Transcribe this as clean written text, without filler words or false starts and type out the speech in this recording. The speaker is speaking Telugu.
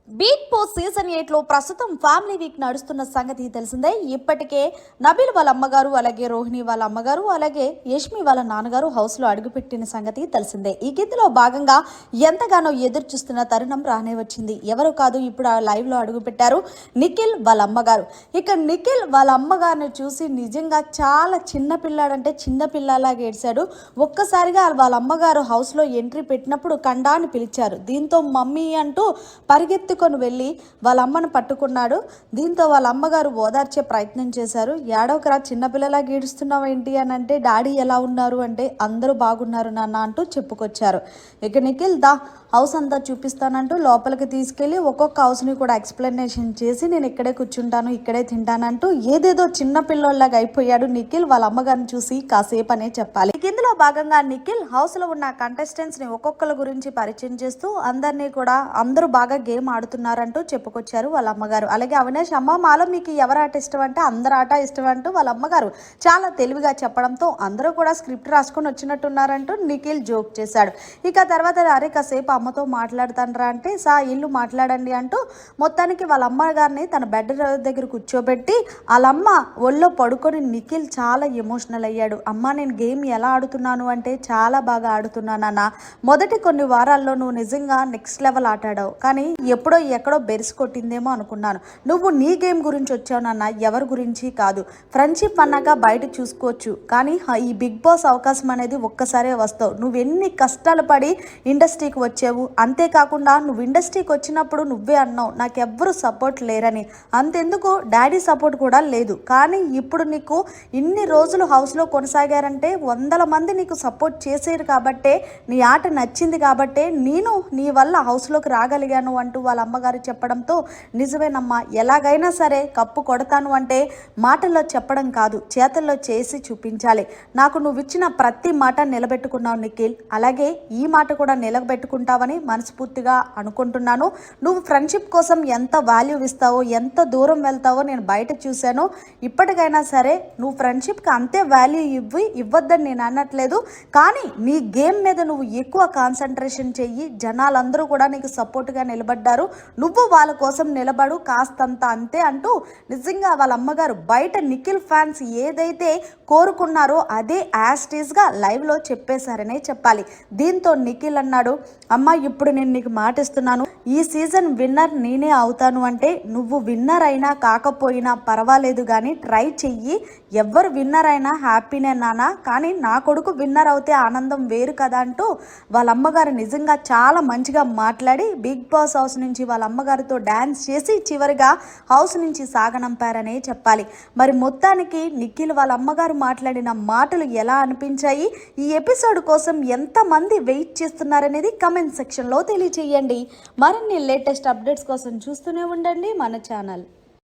బిగ్ బాస్ సీజన్ 8 లో ప్రస్తుతం ఫ్యామిలీ వీక్ నడుస్తున్న సంగతి తెలిసిందే. ఇప్పటికే నబీల్ వాళ్ళ అమ్మగారు, అలాగే రోహిణి వాళ్ళ అమ్మగారు, అలాగే యష్మి వాళ్ళ నాన్నగారు హౌస్ లో అడుగుపెట్టిన సంగతి తెలిసిందే. ఈ గీతలో భాగంగా ఎంతగానో ఎదురు చూస్తున్న తరుణం రానే వచ్చింది. ఎవరు కాదు, ఇప్పుడు ఆ లైవ్ లో అడుగుపెట్టారు నిఖిల్ వాళ్ళ అమ్మగారు. ఇక నిఖిల్ వాళ్ళ అమ్మగారిని చూసి నిజంగా చాలా చిన్న పిల్లాడంటే చిన్న పిల్లలాగా ఏడ్చాడు. ఒక్కసారిగా వాళ్ళ అమ్మగారు హౌస్ లో ఎంట్రీ పెట్టినప్పుడు కండాన్ని పిలిచారు. దీంతో మమ్మీ అంటూ పరిగెత్తుకొని వెళ్ళి వాళ్ళ అమ్మను పట్టుకున్నాడు. దీంతో వాళ్ళ అమ్మగారు ఓదార్చే ప్రయత్నం చేశారు. ఏడవకరా, చిన్నపిల్లలా గీడుస్తున్నావు ఏంటి అని అంటే, డాడీ ఎలా ఉన్నారు అంటే అందరూ బాగున్నారు నాన్న అంటూ చెప్పుకొచ్చారు. ఇక నిఖిల్ హౌస్ అంతా చూపిస్తానంటూ లోపలికి తీసుకెళ్లి ఒక్కొక్క హౌస్ని కూడా ఎక్స్ప్లెనేషన్ చేసి నేను ఇక్కడే కూర్చుంటాను, ఇక్కడే తింటానంటూ ఏదేదో చిన్న పిల్లోళ్ళగా అయిపోయాడు నిఖిల్ వాళ్ళ అమ్మగారిని చూసి కాసేపు అనే చెప్పాలి. ఇందులో భాగంగా నిఖిల్ హౌస్ లో ఉన్న కంటెస్టెంట్స్ ని ఒక్కొక్కరి గురించి పరిచయం చేస్తూ అందరినీ కూడా అందరూ బాగా గేమ్ ఆడుతున్నారంటూ చెప్పుకొచ్చారు వాళ్ళ అమ్మగారు. అలాగే అవినాష్, అమ్మ మాలో మీకు ఎవరి ఆట ఇష్టం అంటే అందరు ఆట ఇష్టం అంటూ వాళ్ళ అమ్మగారు చాలా తెలివిగా చెప్పడంతో అందరూ కూడా స్క్రిప్ట్ రాసుకొని వచ్చినట్టున్నారంటూ నిఖిల్ జోక్ చేశాడు. ఇక తర్వాత అరే కాసేపు అమ్మతో మాట్లాడుతానరా అంటే, ఇల్లు మాట్లాడండి అంటూ మొత్తానికి వాళ్ళ అమ్మగారిని తన బెడ్ దగ్గర కూర్చోబెట్టి వాళ్ళమ్మ ఒళ్ళో పడుకొని నిఖిల్ చాలా ఎమోషనల్ అయ్యాడు. అమ్మ నేను గేమ్ ఎలా ఆడుతున్నాను అంటే చాలా బాగా ఆడుతున్నానన్న. మొదటి కొన్ని వారాల్లో నువ్వు నిజంగా నెక్స్ట్ లెవెల్ ఆటాడావు, కానీ ఎప్పుడో ఎక్కడో బెరిసి కొట్టిందేమో అనుకున్నాను. నువ్వు నీ గేమ్ గురించి వచ్చావు నాన్న, ఎవరి గురించి కాదు. ఫ్రెండ్షిప్ అన్నాక బయట చూసుకోవచ్చు, కానీ ఈ బిగ్ బాస్ అవకాశం అనేది ఒక్కసారే వస్తావు. నువ్వు ఎన్ని కష్టాలు పడి ఇండస్ట్రీకి వచ్చావు. అంతేకాకుండా నువ్వు ఇండస్ట్రీకి వచ్చినప్పుడు నువ్వే అన్నావు నాకెవ్వరూ సపోర్ట్ లేరని. అంతెందుకు డాడీ సపోర్ట్ కూడా లేదు, కానీ ఇప్పుడు నీకు ఇన్ని రోజులు హౌస్లో కొనసాగారంటే 100 మంది నీకు సపోర్ట్ చేసేరు కాబట్టే, నీ ఆట నచ్చింది కాబట్టే నేను నీ వల్ల హౌస్లోకి రాగలిగాను అంటూ వాళ్ళ అమ్మగారు చెప్పడంతో నిజమేనమ్మా, ఎలాగైనా సరే కప్పు కొడతాను అంటే మాటల్లో చెప్పడం కాదు, చేతల్లో చేసి చూపించాలి. నాకు నువ్వు ఇచ్చిన ప్రతి మాట నిలబెట్టుకున్నావు నిఖిల్, అలాగే ఈ మాట కూడా నిలబెట్టుకుంటావని మనస్ఫూర్తిగా అనుకుంటున్నాను. నువ్వు ఫ్రెండ్షిప్ కోసం ఎంత వాల్యూ ఇస్తావో, ఎంత దూరం వెళ్తావో నేను బయట చూశాను. ఇప్పటికైనా సరే నువ్వు ఫ్రెండ్షిప్కి అంతే వాల్యూ ఇవ్వద్దని నేను అనట్లేదు, కానీ నీ గేమ్ మీద నువ్వు ఎక్కువ కాన్సన్ట్రేషన్ చెయ్యి. జనాలందరూ కూడా నీకు సపోర్ట్గా నిలబడ్డారు, నువ్వు వాళ్ళ కోసం నిలబడు కాస్తంత అంతే అంటూ నిజంగా వాళ్ళ అమ్మగారు బయట నిఖిల్ ఫ్యాన్స్ ఏదైతే కోరుకున్నారో అదే యాస్టీస్గా లైవ్లో చెప్పేశారనే చెప్పాలి. దీంతో నిఖిల్ అన్నాడు, అమ్మ ఇప్పుడు నేను నీకు మాట ఇస్తున్నాను, ఈ సీజన్ విన్నర్ నేనే అవుతాను అంటే నువ్వు విన్నర్ అయినా కాకపోయినా పర్వాలేదు, కానీ ట్రై చెయ్యి. ఎవరు విన్నర్ అయినా హ్యాపీనే నాన్న, కానీ నా కొడుకు విన్నర్ అవుతే ఆనందం వేరు కదా అంటూ వాళ్ళ అమ్మగారు నిజంగా చాలా మంచిగా మాట్లాడి బిగ్ బాస్ హౌస్ నుంచి వాళ్ళ అమ్మగారితో డ్యాన్స్ చేసి చివరిగా హౌస్ నుంచి సాగనంపారనే చెప్పాలి. మరి మొత్తానికి నిఖిల్ వాళ్ళ అమ్మగారు మాట్లాడిన మాటలు ఎలా అనిపించాయి, ఈ ఎపిసోడ్ కోసం ఎంతమంది వెయిట్ చేస్తున్నారనేది కమెంట్ సెక్షన్లో తెలియచేయండి. మరిన్ని లేటెస్ట్ అప్డేట్స్ కోసం చూస్తూనే ఉండండి మన ఛానల్.